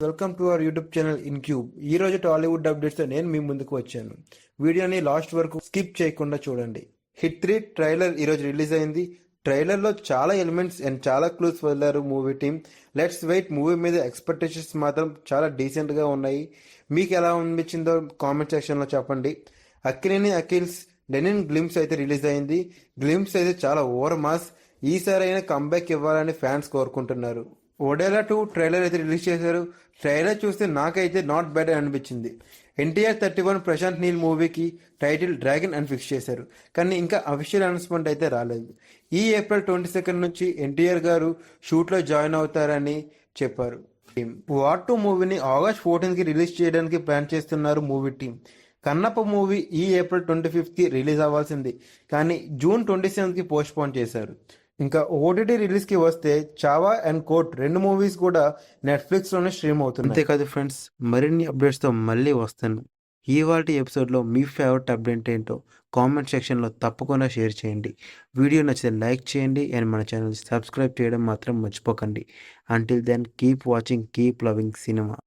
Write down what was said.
Welcome to our YouTube channel in cube. ఈ రోజు Tollywood updates తో నేను మీ ముందుకు వచ్చాను. వీడియోని లాస్ట్ వరకు స్కిప్ చేయకుండా చూడండి. హిట్ 3 ట్రైలర్ ఈ రోజు రిలీజ్ అయింది. ట్రైలర్ లో చాలా ఎలిమెంట్స్ అండ్ చాలా క్లూస్ వదిలారు movie team. Let's wait. Movie మీద ఎక్స్పెక్టేషన్స్ మాత్రం చాలా డీసెంట్ గా ఉన్నాయి. మీకు ఎలా అనిపించిందో కామెంట్ సెక్షన్ లో చెప్పండి. అక్కినేని అఖిల్స్ డెనిన్ గ్లిమ్స్ అయితే రిలీజ్ అయింది. గ్లిమ్స్ అయితే చాలా ఓవర్ మాస్. ఈసారి అయినా కంబ్యాక్ ఇవ్వాలని ఫ్యాన్స్ కోరుకుంటున్నారు. ఓడేలా 2 ట్రైలర్ అయితే రిలీజ్ చేశారు. ట్రైలర్ చూస్తే నాకైతే నాట్ బ్యాడ్ అనిపించింది. ఎన్టీఆర్ 31 ప్రశాంత్ నీల్ మూవీకి టైటిల్ డ్రాగన్ అని ఫిక్స్ చేశారు. కానీ ఇంకా అఫీషియల్ అనౌన్స్మెంట్ అయితే రాలేదు. ఈ ఏప్రిల్ 22 నుంచి ఎన్టీఆర్ గారు షూట్లో జాయిన్ అవుతారని చెప్పారు. వార్ 2 మూవీని ఆగస్ట్ 14కి రిలీజ్ చేయడానికి ప్లాన్ చేస్తున్నారు మూవీ టీం. కన్నప్ప మూవీ ఈ ఏప్రిల్ 25కి రిలీజ్ అవ్వాల్సింది, కానీ జూన్ 27కి పోస్ట్ పోన్ చేశారు. ఇంకా ఓటీటీ రిలీజ్ కి వస్తే చావా అండ్ కోర్ట్ 2 మూవీస్ కూడా నెట్ఫ్లిక్స్ లోనే స్ట్రీమ్ అవుతుంది. అంతేకాదు ఫ్రెండ్స్, మరిన్ని అప్డేట్స్ తో మళ్ళీ వస్తాను. ఇవాల్టి ఎపిసోడ్ లో మీ ఫేవరెట్ అప్డేట్ ఏంటో కామెంట్ సెక్షన్ లో తప్పకుండా షేర్ చేయండి. వీడియో నచ్చితే లైక్ చేయండి అండ్ మన ఛానల్ సబ్స్క్రైబ్ చేయడం మాత్రం మర్చిపోకండి. Until then keep watching, keep loving cinema.